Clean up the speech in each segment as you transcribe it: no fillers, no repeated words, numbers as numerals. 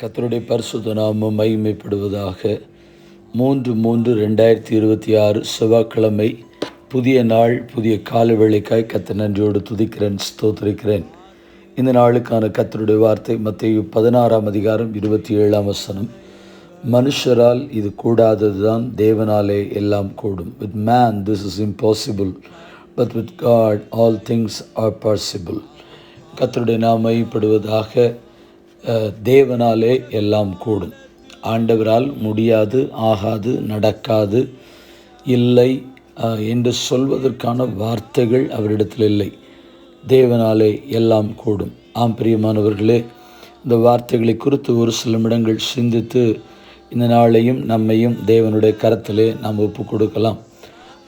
கர்த்தருடைய பரிசுத்த நாமம் மகிமைப்படுவதாக. 3/3/2026 செவ்வாய்க்கிழமை, புதிய நாள், புதிய கால வேளைக்காய் கர்த்தர் நன்றியோடு துதிக்கிறேன், ஸ்தோத்திரிக்கிறேன். இந்த நாளுக்கான கர்த்தருடைய வார்த்தை மத்தேயு 16:27. மனுஷரால் இது கூடாததுதான், தேவனாலே எல்லாம் கூடும். With man this is impossible, but with God all things are possible. கர்த்தருடைய நாமம் மகிமைப்படுவதாக. தேவனாலே எல்லாம் கூடும். ஆண்டவரால் முடியாது, ஆகாது, நடக்காது, இல்லை என்று சொல்வதற்கான வார்த்தைகள் அவரிடத்தில் இல்லை. தேவனாலே எல்லாம் கூடும். ஆம் பிரியமானவர்களே, இந்த வார்த்தைகளை குறித்து ஒரு சில நிமிடங்கள் சிந்தித்து இந்த நாளையும் நம்மையும் தேவனுடைய கரத்திலே நாம் ஒப்பு கொடுக்கலாம்.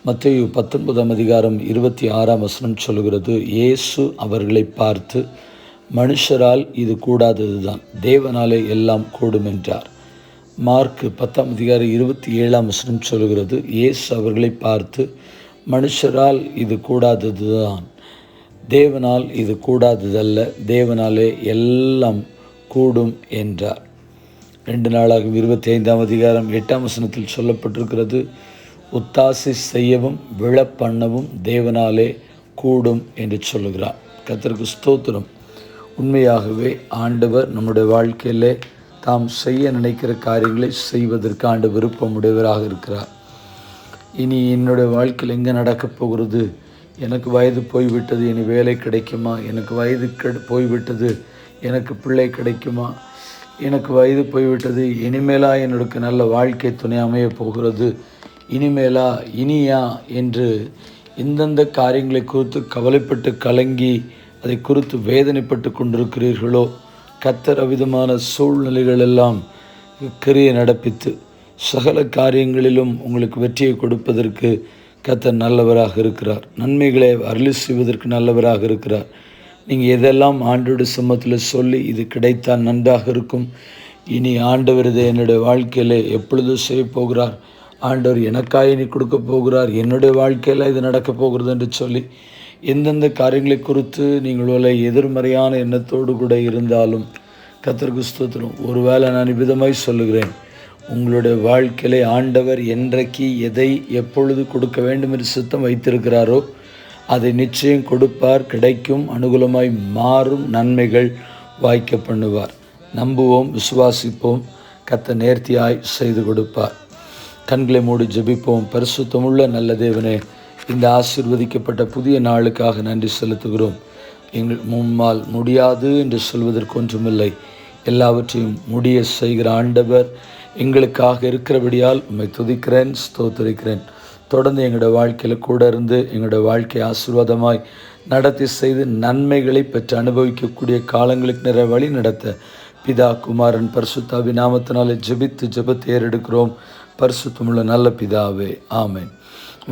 மத்தேயு 19:26 சொல்கிறது, இயேசு அவர்களை பார்த்து, மனுஷரால் இது கூடாதது தான், தேவனாலே எல்லாம் கூடும் என்றார். மார்க் 10:27 சொல்கிறது, இயேசு அவர்களை பார்த்து, மனுஷரால் இது கூடாதது தான், தேவனால் இது கூடாததல்ல, தேவனாலே எல்லாம் கூடும் என்றார். 2 நாளாகும் 25:8 சொல்லப்பட்டிருக்கிறது, ஒத்தாசை செய்யவும் விழப்பண்ணவும் தேவனாலே கூடும் என்று சொல்லுகிறார். கர்த்தருக்கு ஸ்தோத்திரம். உண்மையாகவே ஆண்டவர் நம்முடைய வாழ்க்கையில் தாம் செய்ய நினைக்கிற காரியங்களை செய்வதற்கு ஆண்டு விருப்பமுடையவராக இருக்கிறார். இனி என்னுடைய வாழ்க்கையில் எங்கே நடக்கப் போகிறது? எனக்கு வயது போய்விட்டது, இனி வேலை கிடைக்குமா? எனக்கு வயது போய்விட்டது, எனக்கு பிள்ளை கிடைக்குமா? எனக்கு வயது போய்விட்டது, இனிமேலா என்னோட நல்ல வாழ்க்கை துணை அமைய போகிறது? இனியா என்று எந்தெந்த காரியங்களை குறித்து கவலைப்பட்டு கலங்கி அதை குறித்து வேதனைப்பட்டு கொண்டிருக்கிறீர்களோ, கர்த்தர் அவ்விதமான சூழ்நிலைகள் எல்லாம் கிரியை நடப்பித்து சகல காரியங்களிலும் உங்களுக்கு வெற்றியை கொடுப்பதற்கு கர்த்தர் நல்லவராக இருக்கிறார். நன்மைகளை அருளி செய்வதற்கு நல்லவராக இருக்கிறார். நீங்கள் எதெல்லாம் ஆண்டவருடைய சமூகத்தில் சொல்லி இது கிடைத்தால் நன்றாக இருக்கும், இனி ஆண்டவர் இதை என்னுடைய வாழ்க்கையில் எப்பொழுது செய்ய போகிறார், ஆண்டவர் எனக்காக இனி கொடுக்க போகிறார், என்னுடைய வாழ்க்கையில் இது நடக்கப் போகிறது என்று சொல்லி எந்தெந்த காரியங்களை குறித்து நீங்கள் எதிர்மறையான எண்ணத்தோடு கூட இருந்தாலும் கர்த்தருக்கு ஸ்தோத்திரம். ஒருவேளை நான் இவ்விதமாய் சொல்லுகிறேன், உங்களுடைய வாழ்க்கையிலே ஆண்டவர் என்றைக்கு எதை எப்பொழுது கொடுக்க வேண்டும் என்று சித்தம் வைத்திருக்கிறாரோ அதை நிச்சயம் கொடுப்பார், கிடைக்கும், அனுகூலமாய் மாறும், நன்மைகள் வாய்க்க பண்ணுவார். நம்புவோம், விசுவாசிப்போம், கர்த்தர் நேர்த்தியாய் செய்து கொடுப்பார். கண்களை மூடி ஜெபிப்போம். பரிசுத்தமுள்ள நல்ல தேவனே, இந்த ஆசீர்வதிக்கப்பட்ட புதிய நாளுக்காக நன்றி செலுத்துகிறோம். எங்கள் முன்னால் முடியாது என்று சொல்வதற்கு ஒன்றுமில்லை. எல்லாவற்றையும் முடிய செய்கிற ஆண்டவர் எங்களுக்காக இருக்கிறபடியால் உம்மை துதிக்கிறேன், ஸ்தோத்திரிக்கிறேன். தொடர்ந்து எங்களுடைய வாழ்க்கையில் கூட இருந்து எங்களுடைய வாழ்க்கையை ஆசீர்வாதமாய் நடத்தி செய்து நன்மைகளை பெற்று அனுபவிக்கக்கூடிய காலங்களுக்கு நிறைய வழி நடத்த பிதா, குமாரன், பரிசுத்தாவி நாமத்தினாலே ஜெபத்தை ஏறெடுக்கிறோம். பரிசுத்தமுள்ள நல்ல பிதாவே, ஆமென்.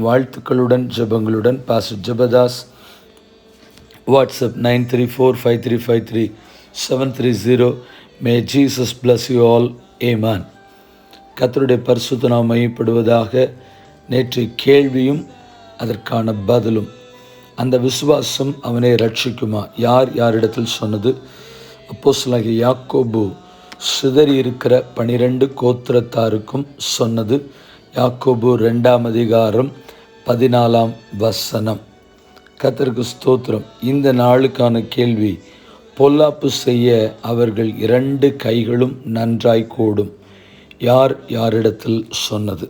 வாழ்த்துக்களுடன் ஜெபங்களுடன் pastor Jebadas. WhatsApp 9345353730. May Jesus bless you all. ஆமென். கர்த்தருடைய பரிசுத்த நாமம் மகிமைப்படுவதாக. நேற்று கேள்வியும் அதற்கான பதிலும். அந்த விசுவாசம் அவனை ரட்சிக்குமா? யாரிடத்தில் சொன்னது? அப்போஸ்தலனாகிய யாக்கோபு சிதறி இருக்கிற 12 கோத்திரத்தாருக்கும் சொன்னது. யாக்கோபு 2:14. கர்த்தருக்கு ஸ்தோத்திரம். இந்த நாளுக்கான கேள்வி, பொல்லாப்பு செய்ய அவர்கள் 2 கைகளும் நன்றாய் கூடும். யாரிடத்தில் சொன்னது?